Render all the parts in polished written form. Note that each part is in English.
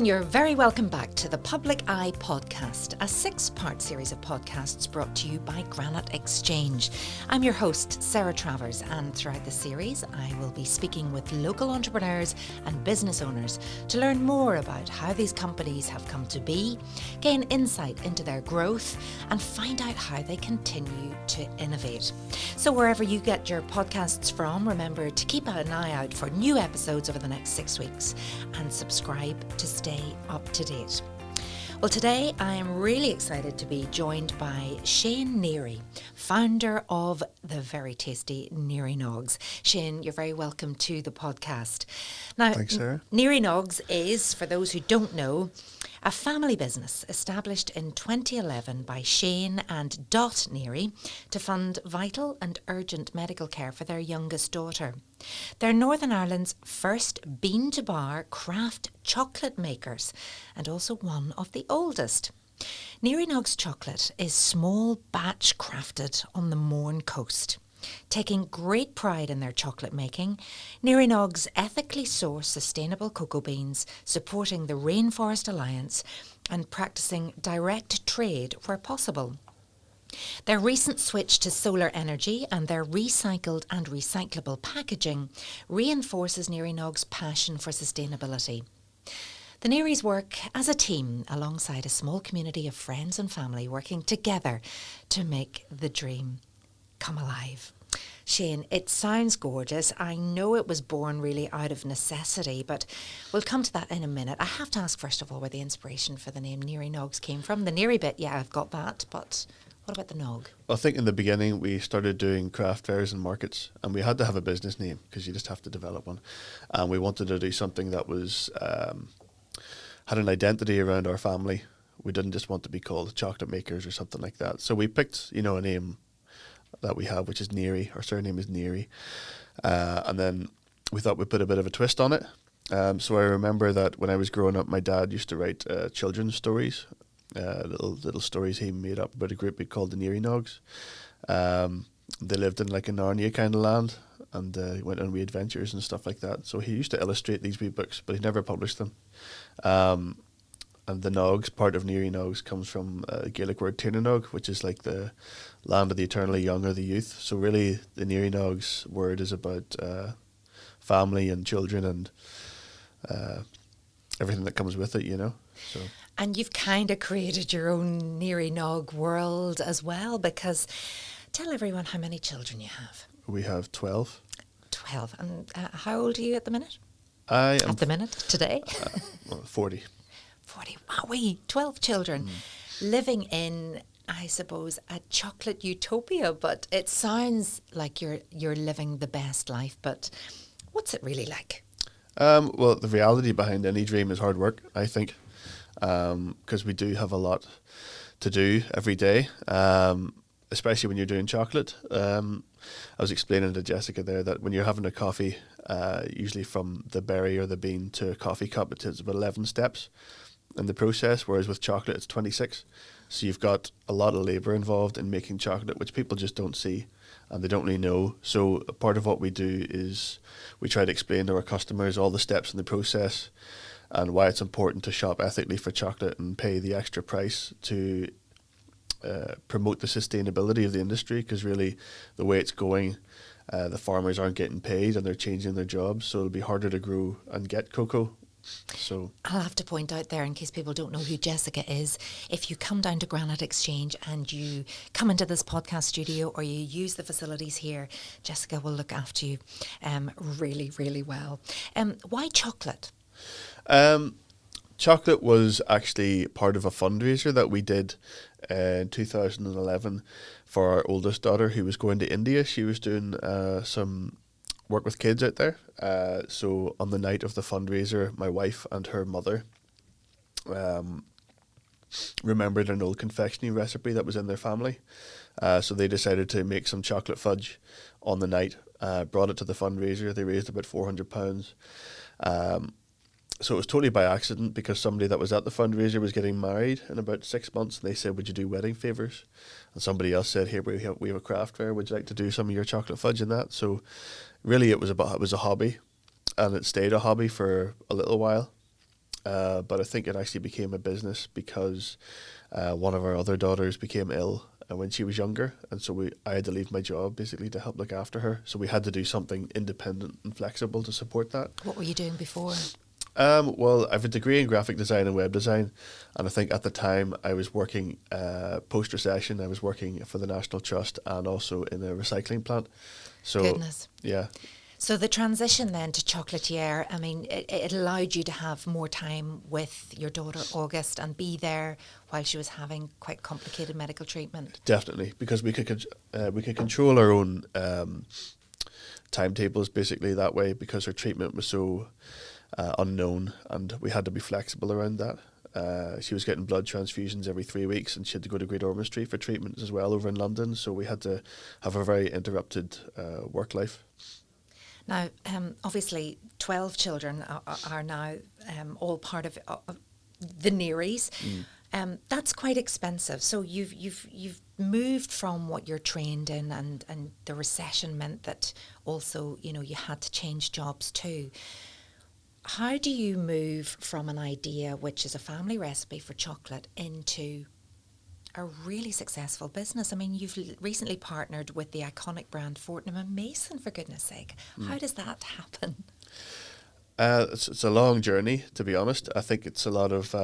you're very welcome back to the Public Eye Podcast, a 6-part series of podcasts brought to you by Granite Exchange. I'm your host, Sarah Travers, and throughout the series, I will be speaking with local entrepreneurs and business owners to learn more about how these companies have come to be, gain insight into their growth, and find out how they continue to innovate. So wherever you get your podcasts from, remember to keep an eye out for new episodes over the next 6 weeks and subscribe to stay up to date. Well, today I am really excited to be joined by Shane Neary, founder of the very tasty Neary Knox. Shane, you're very welcome to the podcast. Now, thanks, Sarah. Neary Knox is, for those who don't know, a family business established in 2011 by Shane and Dot Neary to fund vital and urgent medical care for their youngest daughter. They're Northern Ireland's first bean-to-bar craft chocolate makers and also one of the oldest. Neary Knox chocolate is small batch crafted on the Mourne coast. Taking great pride in their chocolate making, Neary Knox ethically source sustainable cocoa beans, supporting the Rainforest Alliance and practicing direct trade where possible. Their recent switch to solar energy and their recycled and recyclable packaging reinforces Neary Knox's passion for sustainability. The Nearys work as a team alongside a small community of friends and family working together to make the dream come alive. Shane, it sounds gorgeous. I know it was born really out of necessity, but we'll come to that in a minute. I have to ask first of all where the inspiration for the name Neary Knox came from. The Neary bit, yeah, I've got that, but what about the Nog? I think in the beginning we started doing craft fairs and markets, and we had to have a business name because you just have to develop one. And we wanted to do something that was had an identity around our family. We didn't just want to be called chocolate makers or something like that. So we picked, a name that we have, which is Neary. Our surname is Neary. And then we thought we'd put a bit of a twist on it. So I remember that when I was growing up, my dad used to write children's stories, little stories he made up about a group we called the Neary Knox. They lived in like a Narnia kind of land, and went on wee adventures and stuff like that. So he used to illustrate these wee books, but he never published them. And the Nogs, part of Neary Knox, comes from the Gaelic word Tiernanog, which is like the land of the eternally young or the youth. So really, the Neary Knox word is about family and children and everything that comes with it, So. And you've kind of created your own Neary Knox world as well, because tell everyone how many children you have. We have 12. 12. And how old are you at the minute? I am... At the minute? Today? 40. 40. Wowee, 12 children living in, I suppose, a chocolate utopia, but it sounds like you're living the best life, but what's it really like? Well, the reality behind any dream is hard work, I think, because we do have a lot to do every day, especially when you're doing chocolate. I was explaining to Jessica there that when you're having a coffee, usually from the berry or the bean to a coffee cup, it takes about 11 steps in the process, whereas with chocolate it's 26. So you've got a lot of labour involved in making chocolate, which people just don't see and they don't really know. So a part of what we do is we try to explain to our customers all the steps in the process and why it's important to shop ethically for chocolate and pay the extra price to promote the sustainability of the industry, because really the way it's going, the farmers aren't getting paid and they're changing their jobs, so it'll be harder to grow and get cocoa. So I'll have to point out there, in case people don't know who Jessica is, if you come down to Granite Exchange and you come into this podcast studio or you use the facilities here, Jessica will look after you really, really well. Why chocolate? Chocolate was actually part of a fundraiser that we did in 2011 for our oldest daughter who was going to India. She was doing some work with kids out there. So on the night of the fundraiser, my wife and her mother remembered an old confectionery recipe that was in their family. So they decided to make some chocolate fudge on the night, brought it to the fundraiser. They raised about £400. So it was totally by accident, because somebody that was at the fundraiser was getting married in about 6 months, and they said, would you do wedding favours? And somebody else said, here, we have a craft fair, would you like to do some of your chocolate fudge in that? So really it was a hobby, and it stayed a hobby for a little while. but I think it actually became a business because one of our other daughters became ill when she was younger, and so I had to leave my job basically to help look after her. So we had to do something independent and flexible to support that. What were you doing before? Well, I have a degree in graphic design and web design, and I think at the time I was working post-recession. I was working for the National Trust and also in a recycling plant. So, Goodness. yeah. So the transition then to chocolatier, I mean, it allowed you to have more time with your daughter August and be there while she was having quite complicated medical treatment. Definitely, because we could control our own timetables basically that way, because her treatment was so unknown, and we had to be flexible around that. She was getting blood transfusions every 3 weeks, and she had to go to Great Ormond Street for treatment as well over in London. So we had to have a very interrupted work life. Now, obviously, 12 children are now all part of the Nearys. That's quite expensive. So you've moved from what you're trained in, and the recession meant that also, you know, you had to change jobs too. How do you move from an idea, which is a family recipe for chocolate, into a really successful business? I mean, you've recently partnered with the iconic brand Fortnum Mason, for goodness sake. How does that happen? It's a long journey, to be honest. I think it's a lot of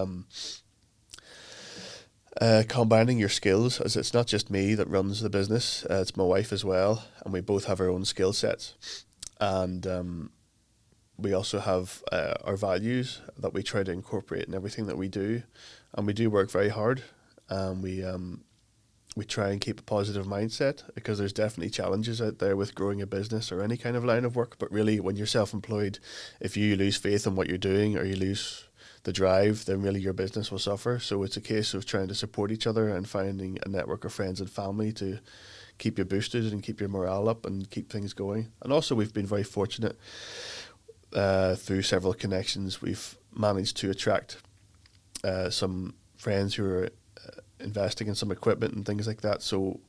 combining your skills, as it's not just me that runs the business, it's my wife as well, and we both have our own skill sets. And we also have our values that we try to incorporate in everything that we do, and we do work very hard. We try and keep a positive mindset, because there's definitely challenges out there with growing a business or any kind of line of work. But really, when you're self-employed, if you lose faith in what you're doing or you lose the drive, then really your business will suffer. So it's a case of trying to support each other and finding a network of friends and family to keep you boosted and keep your morale up and keep things going. And also, we've been very fortunate through several connections. We've managed to attract some friends who are investing in some equipment and things like that. So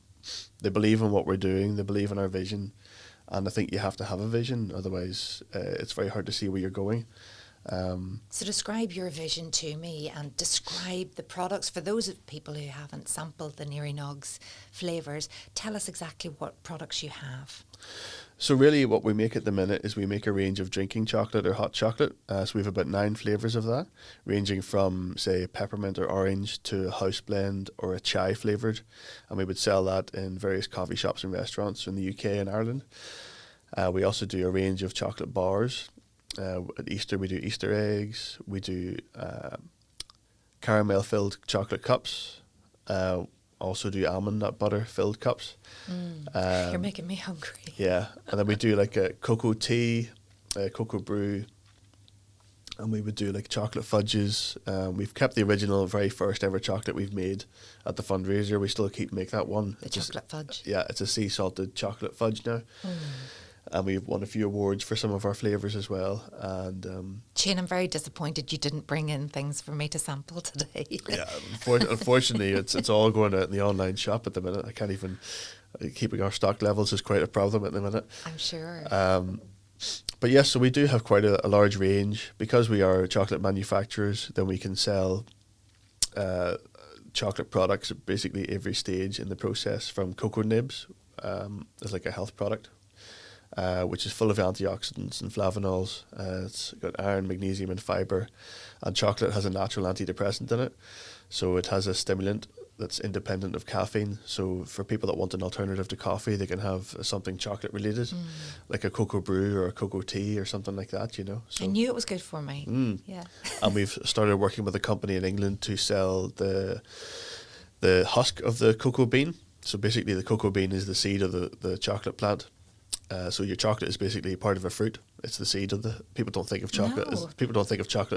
they believe in what we're doing, they believe in our vision, and I think you have to have a vision, otherwise it's very hard to see where you're going. So describe your vision to me, and describe the products. For those of people who haven't sampled the Neary Knox flavours, tell us exactly what products you have. So really what we make at the minute is we make a range of drinking chocolate or hot chocolate. So we have about 9 flavours of that, ranging from, say, peppermint or orange to a house blend or a chai flavoured. And we would sell that in various coffee shops and restaurants in the UK and Ireland. We also do a range of chocolate bars. At Easter we do Easter eggs. We do caramel-filled chocolate cups. Also do almond nut butter filled cups. You're making me hungry. Yeah, and then we do like a cocoa tea, cocoa brew, and we would do like chocolate fudges. We've kept the original, very first ever chocolate we've made at the fundraiser. We still make that one. The chocolate fudge. Yeah, it's a sea salted chocolate fudge now. And we've won a few awards for some of our flavours as well. And Shane, I'm very disappointed you didn't bring in things for me to sample today. yeah, unfortunately, it's all going out in the online shop at the minute. I can't even keeping our stock levels is quite a problem at the minute. I'm sure. But yes, so we do have quite a large range, because we are chocolate manufacturers. Then we can sell chocolate products at basically every stage in the process, from cocoa nibs as like a health product. Which is full of antioxidants and flavonols. It's got iron, magnesium and fibre. And chocolate has a natural antidepressant in it. So it has a stimulant that's independent of caffeine. So for people that want an alternative to coffee, they can have something chocolate related, like a cocoa brew or a cocoa tea or something like that, you know. So I knew it was good for me. Yeah. And we've started working with a company in England to sell the husk of the cocoa bean. So basically the cocoa bean is the seed of the chocolate plant. So your chocolate is basically part of a fruit. It's the seed of the. People don't think of chocolate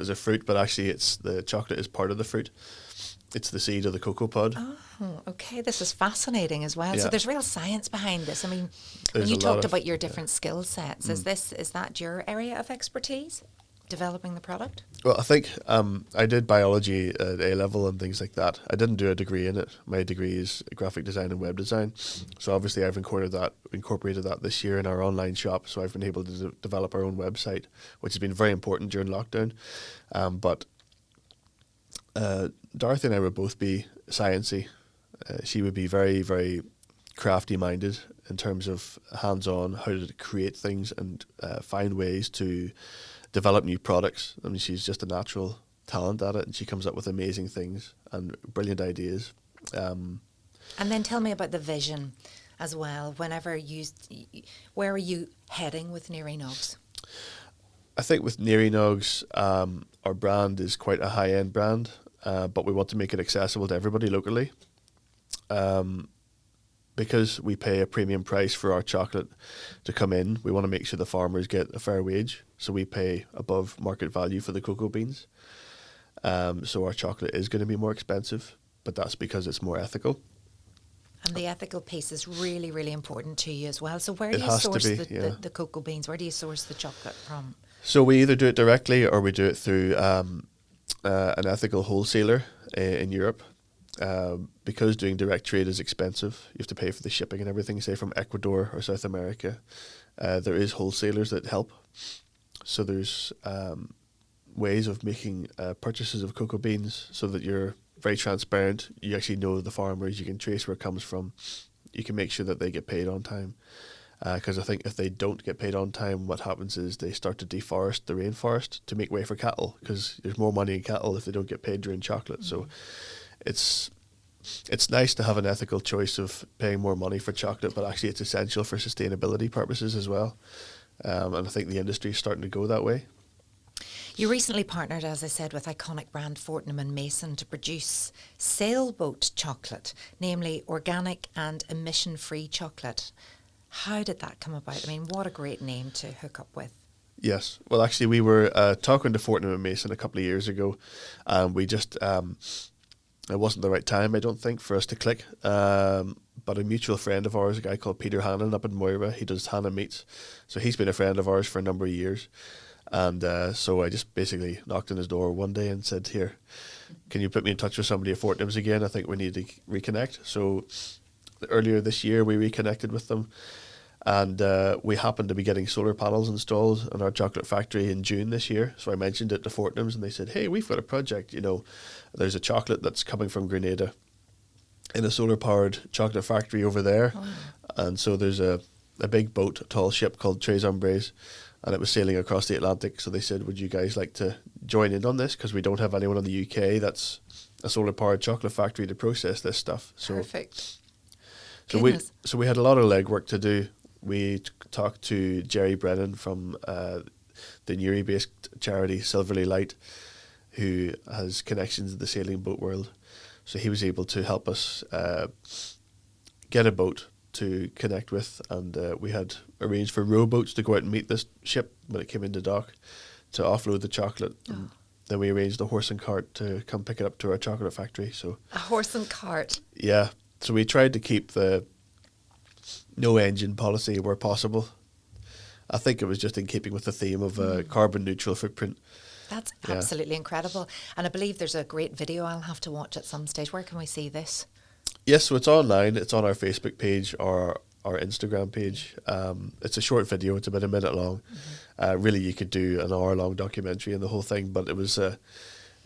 as a fruit, but actually, the chocolate is part of the fruit. It's the seed of the cocoa pod. Oh, okay. This is fascinating as well. Yeah. So there's real science behind this. I mean, There's when you a lot talked of- about your different skill sets, is that your area of expertise? Developing the product? Well, I think I did biology at A level and things like that. I didn't do a degree in it. My degree is graphic design and web design. So obviously I've incorporated that this year in our online shop. So I've been able to develop our own website, which has been very important during lockdown. But Dorothy and I would both be sciencey. She would be very, very crafty minded in terms of hands-on, how to create things and find ways to develop new products. I mean, she's just a natural talent at it, and she comes up with amazing things and brilliant ideas. And then tell me about the vision as well. Where are you heading with Neary Knox? I think with Neary Knox, our brand is quite a high-end brand, but we want to make it accessible to everybody locally. Because we pay a premium price for our chocolate to come in, we want to make sure the farmers get a fair wage. So we pay above market value for the cocoa beans. So our chocolate is going to be more expensive, but that's because it's more ethical. And the ethical piece is really, really important to you as well. So where do It you has to source be, the cocoa beans? Where do you source the chocolate from? So we either do it directly or we do it through an ethical wholesaler in Europe. Because doing direct trade is expensive, you have to pay for the shipping and everything, say from Ecuador or South America. There is wholesalers that help. So there's ways of making purchases of cocoa beans so that you're very transparent. You actually know the farmers, you can trace where it comes from. You can make sure that they get paid on time. Because I think if they don't get paid on time, what happens is they start to deforest the rainforest to make way for cattle, because there's more money in cattle if they don't get paid during chocolate. Mm-hmm. So it's nice to have an ethical choice of paying more money for chocolate, but actually it's essential for sustainability purposes as well. And I think the industry is starting to go that way. You recently partnered, as I said, with iconic brand Fortnum Mason to produce sailboat chocolate, namely organic and emission-free chocolate. How did that come about? I mean, what a great name to hook up with. Yes. Well, actually, we were talking to Fortnum Mason a couple of years ago, and we just... it wasn't the right time, I don't think, for us to click. But a mutual friend of ours, a guy called Peter Hannon up in Moira, he does Hannon Meats. So he's been a friend of ours for a number of years. And so I just basically knocked on his door one day and said, here, can you put me in touch with somebody at Fortnum's again? I think we need to reconnect. So earlier this year, we reconnected with them. And we happened to be getting solar panels installed in our chocolate factory in June this year. So I mentioned it to Fortnum's and they said, hey, we've got a project, there's a chocolate that's coming from Grenada in a solar-powered chocolate factory over there. Oh. And so there's a big boat, a tall ship called Tres Hombres, and it was sailing across the Atlantic. So they said, would you guys like to join in on this? Because we don't have anyone in the UK that's a solar-powered chocolate factory to process this stuff. So, perfect. So we had a lot of legwork to do. We talked to Jerry Brennan from the Neary-based charity Silverly Light, who has connections in the sailing boat world. So he was able to help us get a boat to connect with, and we had arranged for rowboats to go out and meet this ship when it came into dock to offload the chocolate. Oh. And then we arranged a horse and cart to come pick it up to our chocolate factory. So a horse and cart? Yeah. So we tried to keep the no engine policy where possible. I think it was just in keeping with the theme of a carbon neutral footprint. That's absolutely incredible. And I believe there's a great video I'll have to watch at some stage. Where can we see this? Yes, so it's online. It's on our Facebook page or our Instagram page. It's a short video. It's about a minute long. Mm-hmm. Really, you could do an hour-long documentary and the whole thing, but it was a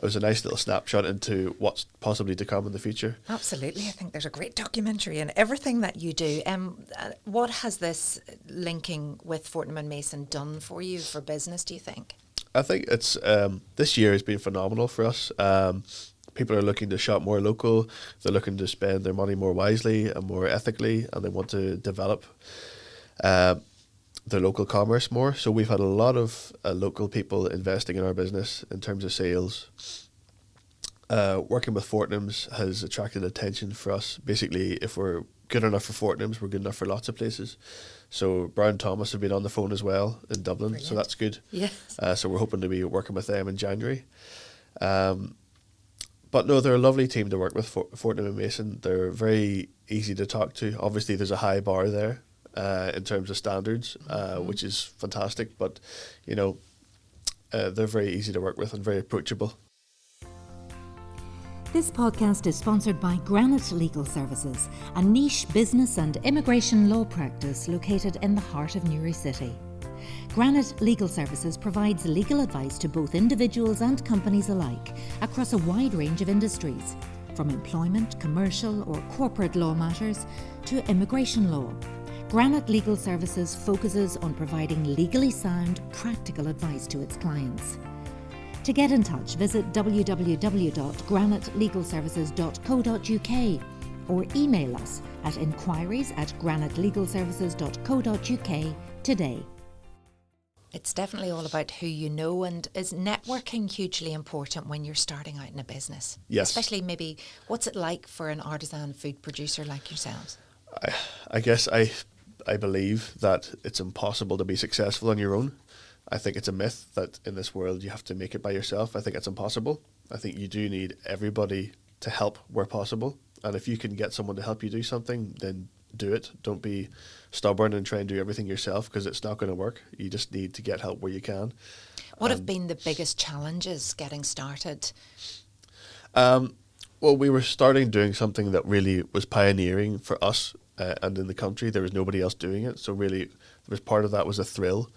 nice little snapshot into what's possibly to come in the future. Absolutely. I think there's a great documentary in everything that you do. What has this linking with Fortnum Mason done for you for business, do you think? I think it's this year has been phenomenal for us. People are looking to shop more local. They're looking to spend their money more wisely and more ethically, and they want to develop their local commerce more. So we've had a lot of local people investing in our business in terms of sales. Working with Fortnum's has attracted attention for us. Basically, if we're good enough for Fortnum's, we're good enough for lots of places. So Brian Thomas have been on the phone as well in Dublin. Brilliant. So that's good. Yes. So we're hoping to be working with them in January. But no, they're a lovely team to work with, Fortnum Mason. They're very easy to talk to. Obviously, there's a high bar there in terms of standards, which is fantastic. But, they're very easy to work with and very approachable. This podcast is sponsored by Granite Legal Services, a niche business and immigration law practice located in the heart of Newry City. Granite Legal Services provides legal advice to both individuals and companies alike across a wide range of industries, from employment, commercial or corporate law matters to immigration law. Granite Legal Services focuses on providing legally sound, practical advice to its clients. To get in touch, visit www.granitelegalservices.co.uk or email us at inquiries@granitelegalservices.co.uk today. It's definitely all about who you know, and is networking hugely important when you're starting out in a business? Yes. Especially maybe, what's it like for an artisan food producer like yourselves? I guess I believe that it's impossible to be successful on your own. I think it's a myth that in this world you have to make it by yourself. I think it's impossible. I think you do need everybody to help where possible. And if you can get someone to help you do something, then do it. Don't be stubborn and try and do everything yourself, because it's not going to work. You just need to get help where you can. What have been the biggest challenges getting started? Well, we were starting doing something that really was pioneering for us and in the country. There was nobody else doing it. So really, there was part of that was a thrill.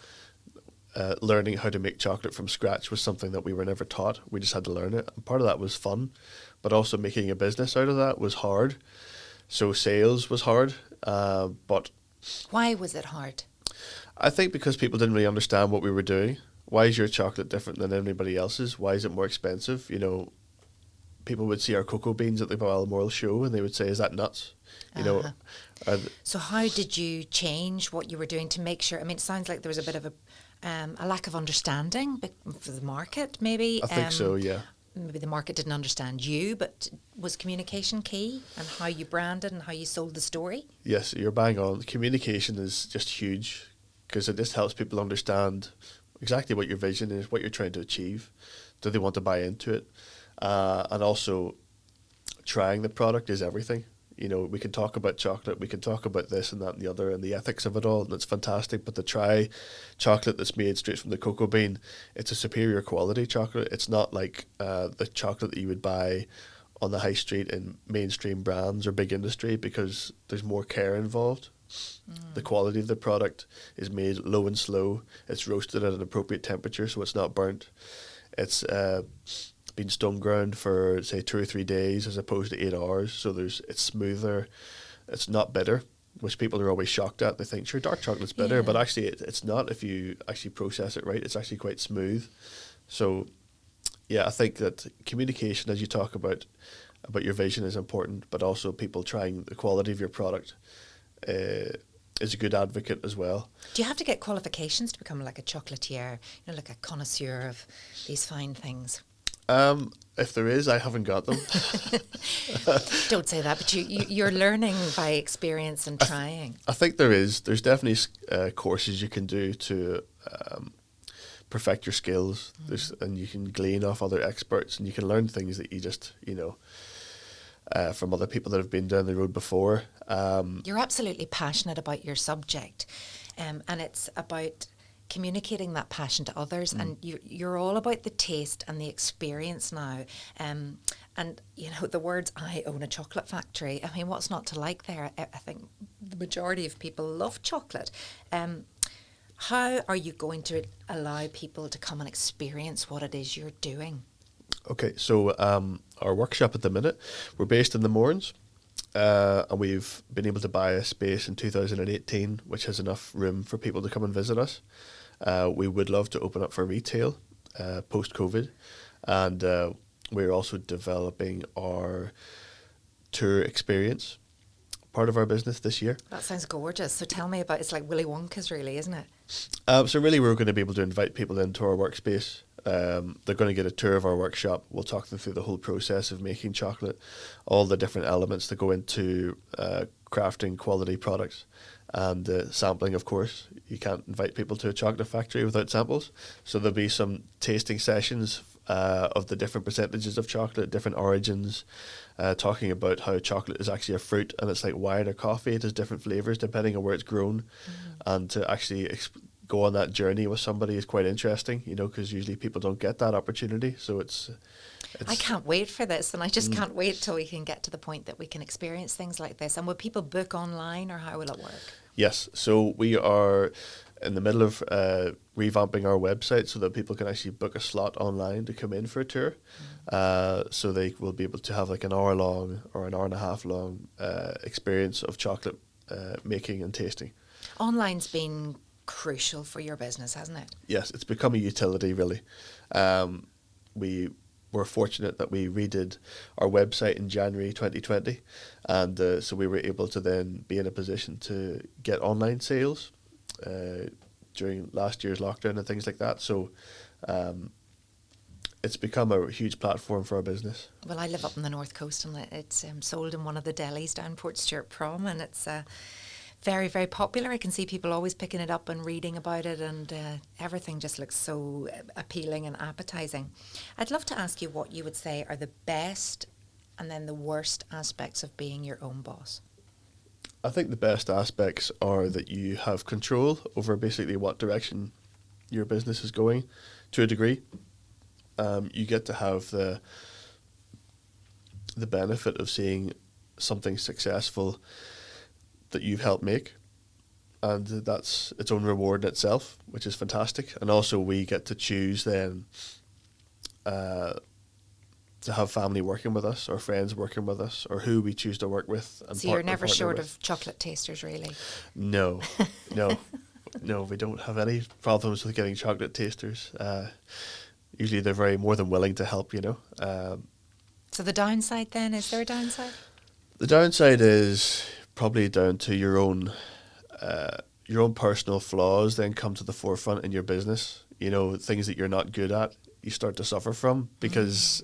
Learning how to make chocolate from scratch was something that we were never taught. We just had to learn it. And part of that was fun, but also making a business out of that was hard. So sales was hard, but... Why was it hard? I think because people didn't really understand what we were doing. Why is your chocolate different than anybody else's? Why is it more expensive? You know, people would see our cocoa beans at the Balmoral show and they would say, is that nuts? You know. So how did you change what you were doing to make sure? I mean, it sounds like there was a bit of a lack of understanding for the market, maybe. I think so, yeah. Maybe the market didn't understand you, but was communication key, and how you branded and how you sold the story? Yes, you're bang on. Communication is just huge, because it just helps people understand exactly what your vision is, what you're trying to achieve. Do they want to buy into it? And also, trying the product is everything. You know, we can talk about chocolate, we can talk about this and that and the other and the ethics of it all, and it's fantastic, but to try chocolate that's made straight from the cocoa bean, it's a superior quality chocolate. It's not like the chocolate that you would buy on the high street in mainstream brands or big industry, because there's more care involved. The quality of the product is made low and slow. It's roasted at an appropriate temperature so it's not burnt. It's been stone ground for say 2 or 3 days as opposed to 8 hours, so it's smoother, it's not bitter, which people are always shocked at. They think, sure, dark chocolate's bitter, but actually it's not. If you actually process it right, it's actually quite smooth. So yeah, I think that communication, as you talk about your vision, is important, but also people trying the quality of your product is a good advocate as well. Do you have to get qualifications to become like a chocolatier, you know, like a connoisseur of these fine things? If there is, I haven't got them. Don't say that, but you're learning by experience and trying. I think there is. There's definitely courses you can do to perfect your skills. And you can glean off other experts, and you can learn things that you just, from other people that have been down the road before. You're absolutely passionate about your subject, and it's about communicating that passion to others, and you're all about the taste and the experience now. And you know, the words "I own a chocolate factory." I mean, what's not to like there? I think the majority of people love chocolate. How are you going to allow people to come and experience what it is you're doing? Okay, so our workshop at the minute, we're based in the Mournes, and we've been able to buy a space in 2018 which has enough room for people to come and visit us. We would love to open up for retail post-COVID, and we're also developing our tour experience, part of our business this year. That sounds gorgeous. So tell me about, it's like Willy Wonka's really, isn't it? So really we're going to be able to invite people into our workspace. They're going to get a tour of our workshop. We'll talk them through the whole process of making chocolate, all the different elements that go into crafting quality products, and sampling, of course. You can't invite people to a chocolate factory without samples. So there'll be some tasting sessions of the different percentages of chocolate, different origins, talking about how chocolate is actually a fruit, and it's like wine or coffee. It has different flavours depending on where it's grown. And to actually go on that journey with somebody is quite interesting, because usually people don't get that opportunity. So it's I can't wait for this, and I just can't wait till we can get to the point that we can experience things like this. And will people book online, or how will it work? Yes, so we are in the middle of revamping our website so that people can actually book a slot online to come in for a tour. So they will be able to have like an hour long or an hour and a half long experience of chocolate making and tasting. Online's been crucial for your business, hasn't it? Yes, it's become a utility really. We were fortunate that we redid our website in January 2020, and so we were able to then be in a position to get online sales during last year's lockdown and things like that. So it's become a huge platform for our business. Well, I live up on the north coast, and it's sold in one of the delis down Port Stewart Prom, and it's very, very popular. I can see people always picking it up and reading about it, and everything just looks so appealing and appetising. I'd love to ask you what you would say are the best and then the worst aspects of being your own boss. I think the best aspects are that you have control over basically what direction your business is going to a degree. You get to have the benefit of seeing something successful that you've helped make, and that's its own reward in itself, which is fantastic. And also we get to choose then to have family working with us or friends working with us or who we choose to work with. And so you're never short of chocolate tasters, really? No, no, we don't have any problems with getting chocolate tasters. Usually they're very more than willing to help, you know. So the downside then, is there a downside? The downside is probably down to your own personal flaws then come to the forefront in your business. You know, things that you're not good at, you start to suffer from because,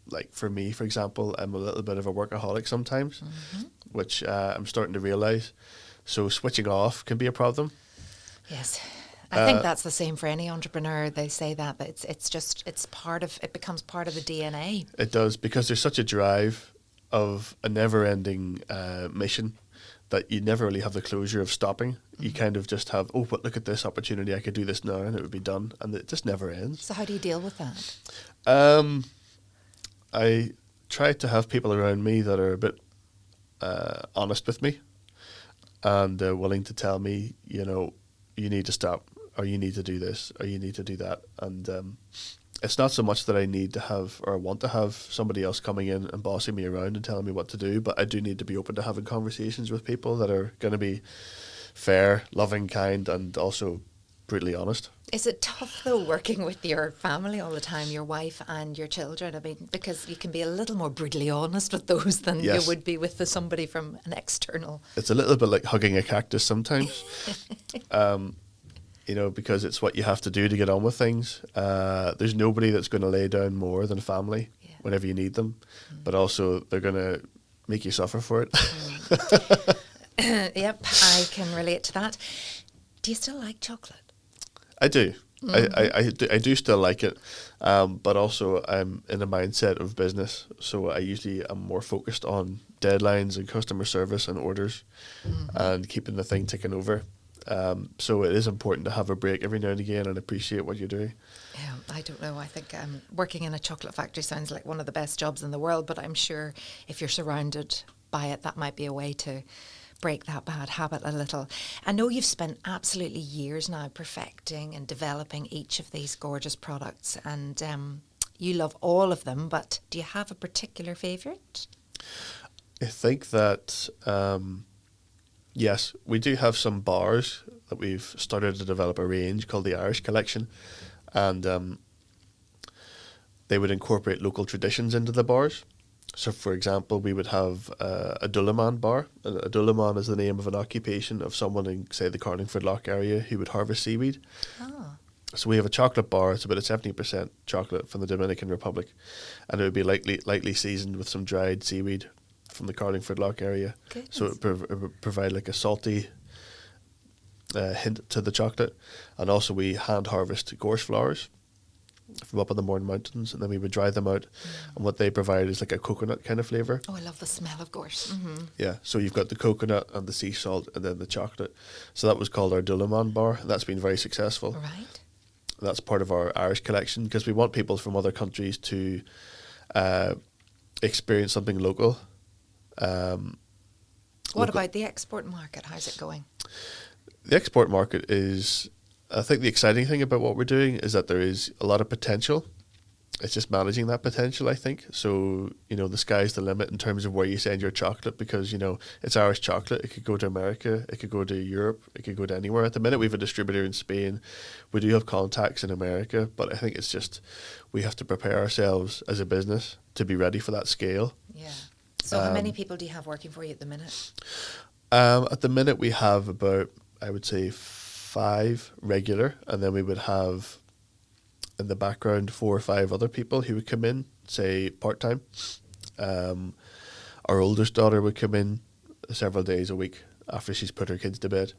like for me, for example, I'm a little bit of a workaholic sometimes, which I'm starting to realise. So switching off can be a problem. Yes. I think that's the same for any entrepreneur. They say that it becomes part of the DNA. It does, because there's such a drive of a never-ending mission that you never really have the closure of stopping. You kind of just have, but look at this opportunity, I could do this now and it would be done, and it just never ends. So how do you deal with that? I try to have people around me that are a bit honest with me and willing to tell me, you know, you need to stop, or you need to do this, or you need to do that. And it's not so much that I need to have or want to have somebody else coming in and bossing me around and telling me what to do, but I do need to be open to having conversations with people that are going to be fair, loving, kind, and also brutally honest. Is it tough, though, working with your family all the time, your wife and your children? I mean, because you can be a little more brutally honest with those than you would be with somebody from an external. It's a little bit like hugging a cactus sometimes. You know, because it's what you have to do to get on with things. There's nobody that's going to lay down more than family whenever you need them, but also they're going to make you suffer for it. Yep, I can relate to that. Do you still like chocolate? I do. I do still like it, but also I'm in a mindset of business, so I usually am more focused on deadlines and customer service and orders and keeping the thing ticking over. So it is important to have a break every now and again and appreciate what you're doing. Yeah, I don't know. I think working in a chocolate factory sounds like one of the best jobs in the world, but I'm sure if you're surrounded by it, that might be a way to break that bad habit a little. I know you've spent absolutely years now perfecting and developing each of these gorgeous products, and you love all of them, but do you have a particular favourite? I think that... yes, we do have some bars that we've started to develop a range called the Irish Collection, and they would incorporate local traditions into the bars. So, for example, we would have a Dullaman bar. A Dullaman is the name of an occupation of someone in, say, the Carlingford Lough area who would harvest seaweed. Oh. So we have a chocolate bar. It's about a 70% chocolate from the Dominican Republic, and it would be lightly seasoned with some dried seaweed from the Carlingford Lough area. Goodness. So it would provide like a salty hint to the chocolate. And also we hand harvest gorse flowers from up in the Mourne Mountains, and then we would dry them out. And what they provide is like a coconut kind of flavour. Oh, I love the smell of gorse. Mm-hmm. Yeah, so you've got the coconut and the sea salt and then the chocolate. So that was called our Dullaman bar, and that's been very successful. Right. That's part of our Irish collection, because we want people from other countries to experience something local. What about the export market? How's it going? The export market is, I think the exciting thing about what we're doing is that there is a lot of potential. It's just managing that potential, I think. So, the sky's the limit in terms of where you send your chocolate, because, it's Irish chocolate. It could go to America, it could go to Europe, it could go to anywhere. At the minute, we have a distributor in Spain. We do have contacts in America, but I think it's just, we have to prepare ourselves as a business to be ready for that scale. Yeah. So how many people do you have working for you at the minute? At the minute, we have about, I would say, 5 regular, and then we would have in the background 4 or 5 other people who would come in, say part-time. Our oldest daughter would come in several days a week after she's put her kids to bed,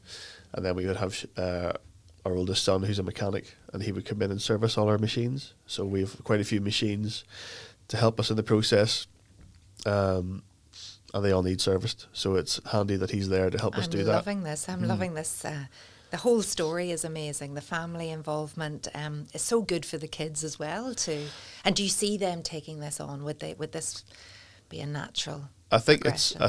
and then we would have our oldest son, who's a mechanic, and he would come in and service all our machines. So we have quite a few machines to help us in the process, and they all need serviced, so it's handy that he's there to help us do that. I'm loving this. The whole story is amazing. The family involvement is so good for the kids as well too. And do you see them taking this on? Would this be a natural progression?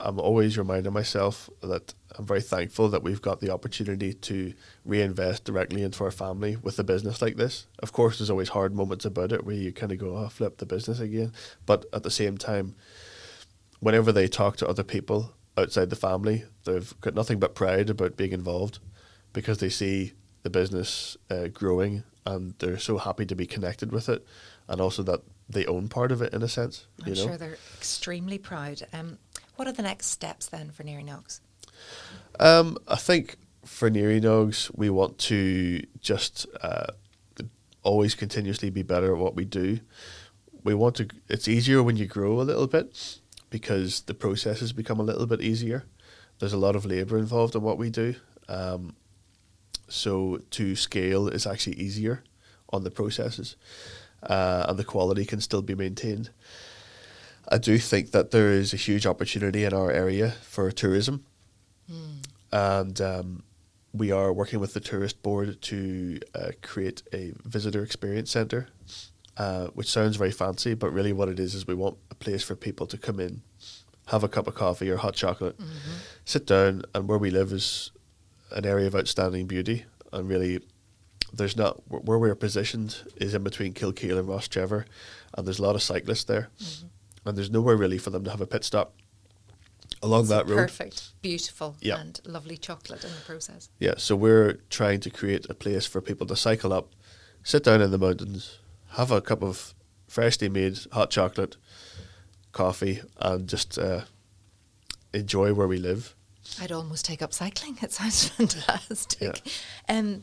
I'm always reminding myself that I'm very thankful that we've got the opportunity to reinvest directly into our family with a business like this. Of course, there's always hard moments about it where you kind of go, oh, flip the business again. But at the same time, whenever they talk to other people outside the family, they've got nothing but pride about being involved, because they see the business growing, and they're so happy to be connected with it, and also that they own part of it in a sense. I'm sure they're extremely proud. What are the next steps then for Neary Knox? I think for Neary Knox, we want to just always continuously be better at what we do. It's easier when you grow a little bit, because the processes become a little bit easier. There's a lot of labour involved in what we do. So to scale is actually easier on the processes, and the quality can still be maintained. I do think that there is a huge opportunity in our area for tourism. And we are working with the tourist board to create a visitor experience centre, which sounds very fancy, but really what it is we want a place for people to come in, have a cup of coffee or hot chocolate, sit down, and where we live is an area of outstanding beauty, and really where we're positioned is in between Kilkeel and Rostrevor, and there's a lot of cyclists there, and there's nowhere really for them to have a pit stop along that road. Perfect, beautiful, and lovely chocolate in the process. Yeah, so we're trying to create a place for people to cycle up, sit down in the mountains, have a cup of freshly made hot chocolate, coffee, and just enjoy where we live. I'd almost take up cycling. It sounds fantastic. Yeah.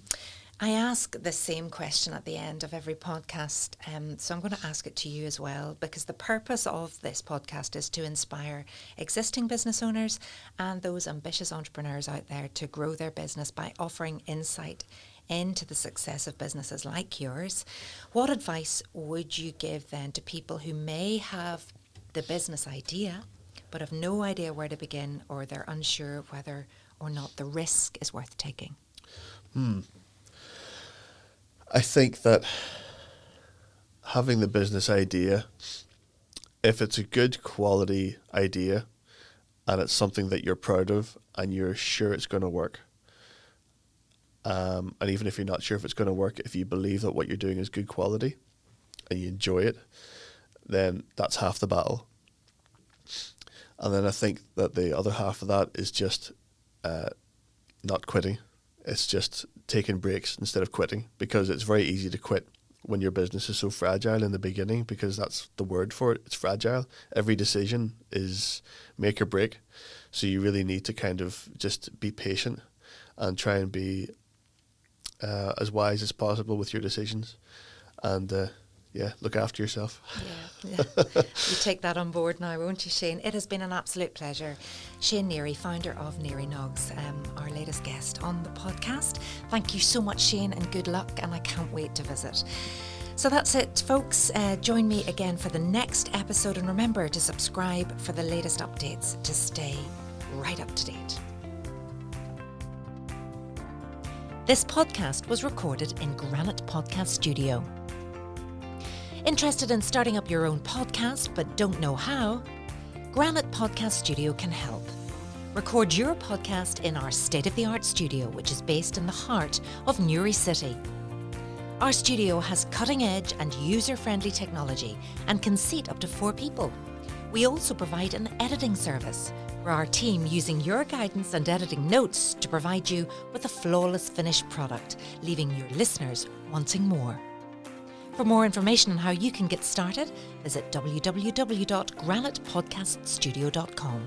I ask the same question at the end of every podcast, so I'm going to ask it to you as well, because the purpose of this podcast is to inspire existing business owners and those ambitious entrepreneurs out there to grow their business by offering insight into the success of businesses like yours. What advice would you give then to people who may have the business idea but have no idea where to begin, or they're unsure whether or not the risk is worth taking? I think that having the business idea, if it's a good quality idea and it's something that you're proud of and you're sure it's going to work, and even if you're not sure if it's going to work, if you believe that what you're doing is good quality and you enjoy it, then that's half the battle. And then I think that the other half of that is just not quitting. It's just taking breaks instead of quitting, because it's very easy to quit when your business is so fragile in the beginning, because that's the word for it. It's fragile. Every decision is make or break. So you really need to kind of just be patient and try and be as wise as possible with your decisions, and look after yourself. Yeah. You take that on board now, won't you, Shane? It has been an absolute pleasure. Shane Neary, founder of Neary Knox, our latest guest on the podcast. Thank you so much, Shane, and good luck, and I can't wait to visit. So that's it, folks. Join me again for the next episode, and remember to subscribe for the latest updates to stay right up to date. This podcast was recorded in Granite Podcast Studio. Interested in starting up your own podcast but don't know how? Granite Podcast Studio can help. Record your podcast in our state-of-the-art studio, which is based in the heart of Neary City. Our studio has cutting-edge and user-friendly technology and can seat up to 4 people. We also provide an editing service for our team, using your guidance and editing notes to provide you with a flawless finished product, leaving your listeners wanting more. For more information on how you can get started, visit www.granitepodcaststudio.com.